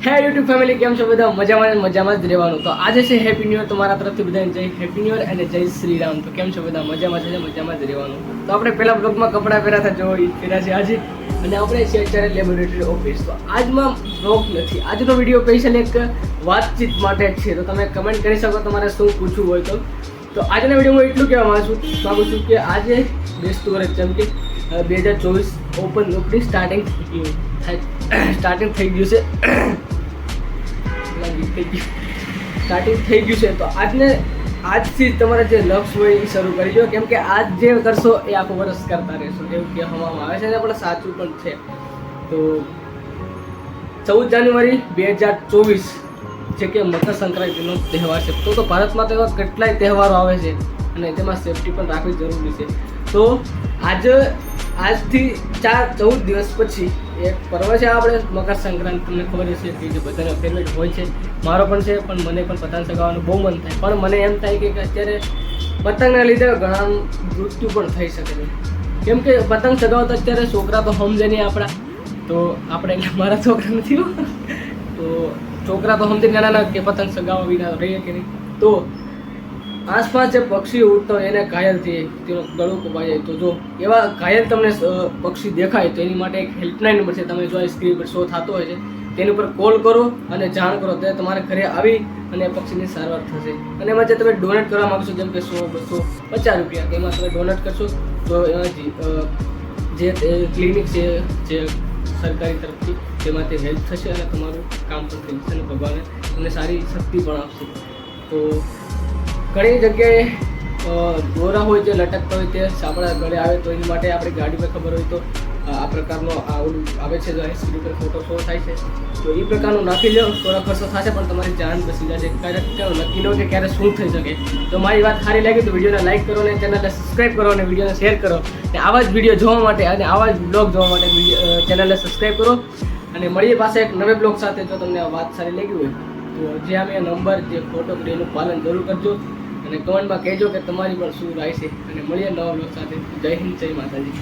હે YouTube family, કેમ છો બધા? મજામાં જ રહેવાનું. તો આજે છે હેપી ન્યુ યર. તો મારા તરફથી બધાને જય હેપી ન્યુ યર અને જય શ્રી રામ. તો કેમ છો બધા? મજામાં જ રહેવાનું. તો આપણે પહેલા બ્લોગમાં કપડાં પહેર્યા હતા, જો પહેર્યા છે આજે, અને આપણે છે અત્યારે લેબોરેટરી ઓફિસ. તો આજમાં બ્લોગ નથી, આજનો વિડીયો સ્પેશિયલ એક વાતચીત માટે જ છે. તો તમે કમેન્ટ કરી શકો તમારે શું પૂછવું હોય તો. તો આજના વિડીયોમાં એટલું કહેવા માંગુ છું કે આજે બેસતું વર્ષ, જેમ કે 2024 ઓપન ઓપનિંગ સ્ટાર્ટિંગ થઈ ગયું છે. સ્ટાર્ટિંગ થઈ ગયું છે. તો આજથી તમારે જે લક્ષ્ય હોય એ શરૂ કરી દો, કેમ કે આજ જે કરશો એ આખું વર્ષ કરતા રહેશો એવું કહેવામાં આવે છે, અને પણ સાચું પણ છે. તો 14 જાન્યુઆરી 2024 છે કે મકર સંક્રાંતિનો તહેવાર છે. તો ભારતમાં તો એવા કેટલાય તહેવારો આવે છે અને તેમાં સેફટી પણ રાખવી જરૂરી છે. તો આજથી 14 દિવસ પછી એક પર્વ છે આપણે મકર સંક્રાંતિ. તમને ખબર હશે કે જે બધાનો ફેવરેટ હોય છે, મારો પણ છે, પણ મને પણ પતંગ ચગાવવાનું બહુ મન થાય. પણ મને એમ થાય કે અત્યારે પતંગના લીધે ઘણા મૃત્યુ પણ થઈ શકે છે, કેમ કે પતંગ ચગાવતા અત્યારે છોકરા તો સમજે નહીં આપણા. તો આપણે એટલે મારા છોકરા નથી હો, તો છોકરા તો સમજે નાના કે પતંગ ચગાવવા વિના રહીએ કે નહીં. તો આસપાસ જે પક્ષી ઉડતો એને ઘાયલ થઈ, તેનો ગળું કપાઈ જાય. તો જો એવા ઘાયલ તમને પક્ષી દેખાય તો એની માટે એક હેલ્પલાઇન નંબર છે, તમે જો આ સ્ક્રીન પર શો થતો હોય છે, તેની ઉપર કોલ કરો અને જાણ કરો. તો તમારે ઘરે આવી અને પક્ષીની સારવાર થશે. અને એમાં જે તમે ડોનેટ કરવા માગશો, જેમ કે 100, 200, 50 રૂપિયા, તેમાં તમે ડોનેટ કરશો તો એમાં જે ક્લિનિક છે જે સરકારી તરફથી, તેમાંથી હેલ્પ થશે અને તમારું કામ પણ થઈ જશે અને ભગવાને તમને સારી શક્તિ પણ આપશે. તો ઘણી જગ્યાએ દોરા હોય જે લટકતા હોય તે આપણા ગળે આવે, તો એની માટે આપણી ગાડી પર ખબર હોય તો આ પ્રકારનો આવે છે, જો સ્ક્રીન પર ફોટો શો થાય છે, તો એ પ્રકારનું નાખી લો. થોડા ખર્ચો થશે પણ તમારી જાન બચી જશે. ક્યારેક નક્કી ન કે ક્યારે શું થઈ શકે. તો મારી વાત સારી લાગી તો વિડીયોને લાઈક કરો અને ચેનલને સબસ્ક્રાઈબ કરો અને વિડીયોને શેર કરો. અને આવા જ વિડીયો જોવા માટે અને આવા જ બ્લોગ જોવા માટે ચેનલને સબસ્ક્રાઈબ કરો. અને મળીએ પાસે એક નવે બ્લોગ સાથે. જો તમને આ વાત સારી લાગી હોય તો જે અમે નંબર જે ફોટો એનું પાલન જરૂર કરજો અને કમેન્ટમાં કહેજો કે તમારી પણ શું રાય છે. અને મળીએ નવા બ્લોગ સાથે. જય હિન્દ, જય માતાજી.